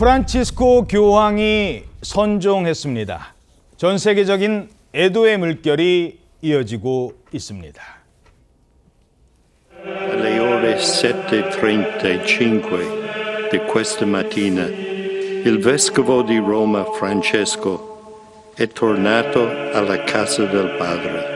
프란치스코 교황이 선종했습니다. 전 세계적인 애도의 물결이 이어지고 있습니다. Alle ore 7:35 di questa mattina, il vescovo di Roma Francesco è tornato alla casa del Padre.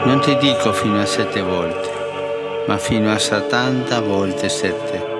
Non ti dico fino a 7 volte, ma fino a 70 volte 7.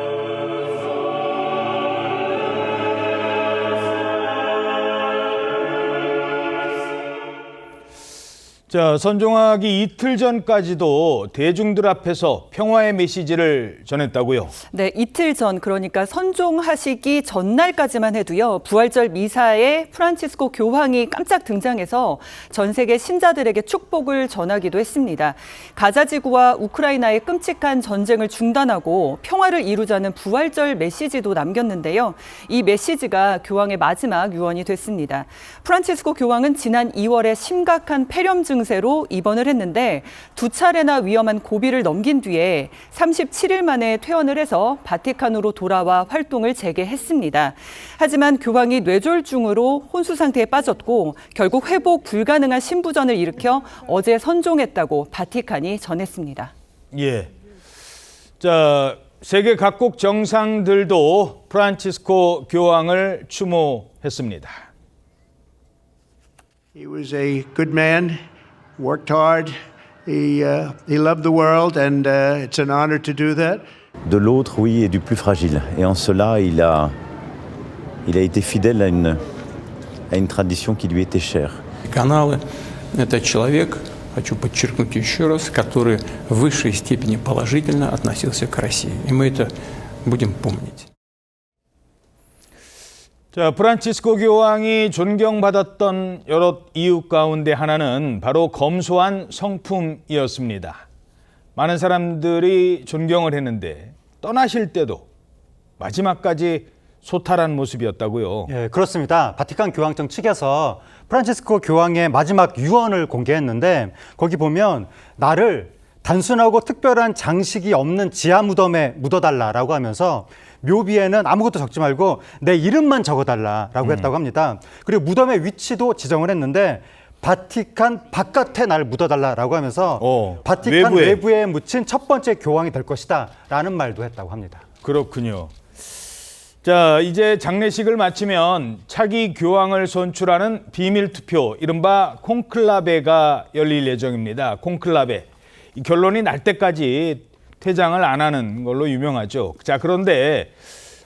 자, 선종하기 이틀 전까지도 대중들 앞에서 평화의 메시지를 전했다고요? 네, 이틀 전, 그러니까 선종하시기 전날까지만 해도요, 부활절 미사에 프란치스코 교황이 깜짝 등장해서 전 세계 신자들에게 축복을 전하기도 했습니다. 가자 지구와 우크라이나의 끔찍한 전쟁을 중단하고 평화를 이루자는 부활절 메시지도 남겼는데요. 이 메시지가 교황의 마지막 유언이 됐습니다. 프란치스코 교황은 지난 2월에 심각한 폐렴 증세로 입원을 했는데 두 차례나 위험한 고비를 넘긴 뒤에 37일 만에 퇴원을 해서 바티칸으로 돌아와 활동을 재개했습니다. 하지만 교황이 뇌졸중으로 혼수 상태에 빠졌고 결국 회복 불가능한 신부전을 일으켜 어제 선종했다고 바티칸이 전했습니다. 예. 자, 세계 각국 정상들도 프란치스코 교황을 추모했습니다. He was a good man. Worked hard. He loved the world, and it's an honor to do that. De l'autre, oui, et du plus fragile. Et en cela, il a été fidèle à une tradition qui lui était chère. Каналы – это человек, хочу подчеркнуть еще раз, который в высшей степени положительно относился к России. И мы это будем помнить. 자, 프란치스코 교황이 존경받았던 여러 이유 가운데 하나는 바로 검소한 성품이었습니다. 많은 사람들이 존경을 했는데 떠나실 때도 마지막까지 소탈한 모습이었다고요. 예, 그렇습니다. 바티칸 교황청 측에서 프란치스코 교황의 마지막 유언을 공개했는데 거기 보면 나를 단순하고 특별한 장식이 없는 지하 무덤에 묻어달라라고 하면서 묘비에는 아무것도 적지 말고 내 이름만 적어달라라고 했다고 합니다. 그리고 무덤의 위치도 지정을 했는데 바티칸 바깥에 날 묻어달라라고 하면서 바티칸 외부에 묻힌 첫 번째 교황이 될 것이다 라는 말도 했다고 합니다. 그렇군요. 자, 이제 장례식을 마치면 차기 교황을 선출하는 비밀투표, 이른바 콘클라베가 열릴 예정입니다. 콘클라베. 이 결론이 날 때까지 퇴장을 안 하는 걸로 유명하죠. 자, 그런데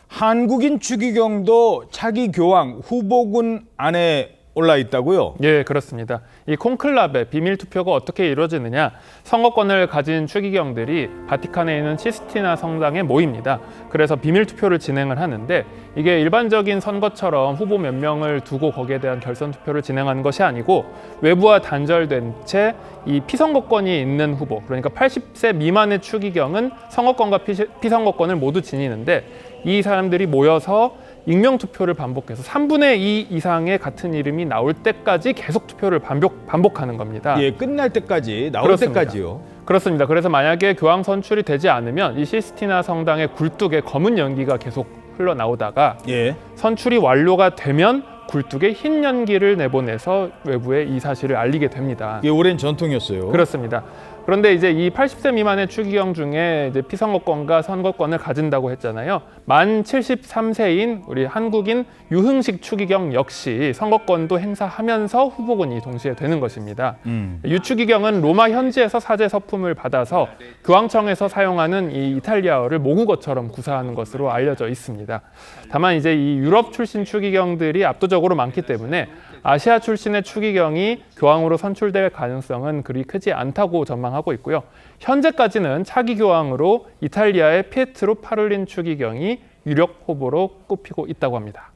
한국인 추기경도 차기 교황 후보군 안에 올라 있다고요? 예, 그렇습니다. 이 콘클라베 비밀 투표가 어떻게 이루어지느냐? 선거권을 가진 추기경들이 바티칸에 있는 시스티나 성당에 모입니다. 그래서 비밀 투표를 진행을 하는데 이게 일반적인 선거처럼 후보 몇 명을 두고 거기에 대한 결선 투표를 진행하는 것이 아니고 외부와 단절된 채 이 피선거권이 있는 후보, 그러니까 80세 미만의 추기경은 선거권과 피선거권을 모두 지니는데 이 사람들이 모여서 익명 투표를 반복해서 3분의 2 이상의 같은 이름이 나올 때까지 계속 투표를 반복하는 겁니다. 예, 끝날 때까지, 나올 그렇습니다. 때까지요. 그렇습니다. 그래서 만약에 교황 선출이 되지 않으면 이 시스티나 성당의 굴뚝에 검은 연기가 계속 흘러나오다가 선출이 완료가 되면 굴뚝에 흰 연기를 내보내서 외부에 이 사실을 알리게 됩니다. 이게 오랜 전통이었어요. 그렇습니다. 그런데 이제 이 80세 미만의 추기경 중에 이제 피선거권과 선거권을 가진다고 했잖아요. 만 73세인 우리 한국인 유흥식 추기경 역시 선거권도 행사하면서 후보군이 동시에 되는 것입니다. 유 추기경은 로마 현지에서 사제 서품을 받아서 교황청에서 사용하는 이 이탈리아어를 모국어처럼 구사하는 것으로 알려져 있습니다. 다만 이제 이 유럽 출신 추기경들이 압도적으로 많기 때문에 아시아 출신의 추기경이 교황으로 선출될 가능성은 그리 크지 않다고 전망하고 있고요. 현재까지는 차기 교황으로 이탈리아의 피에트로 파롤린 추기경이 유력 후보로 꼽히고 있다고 합니다.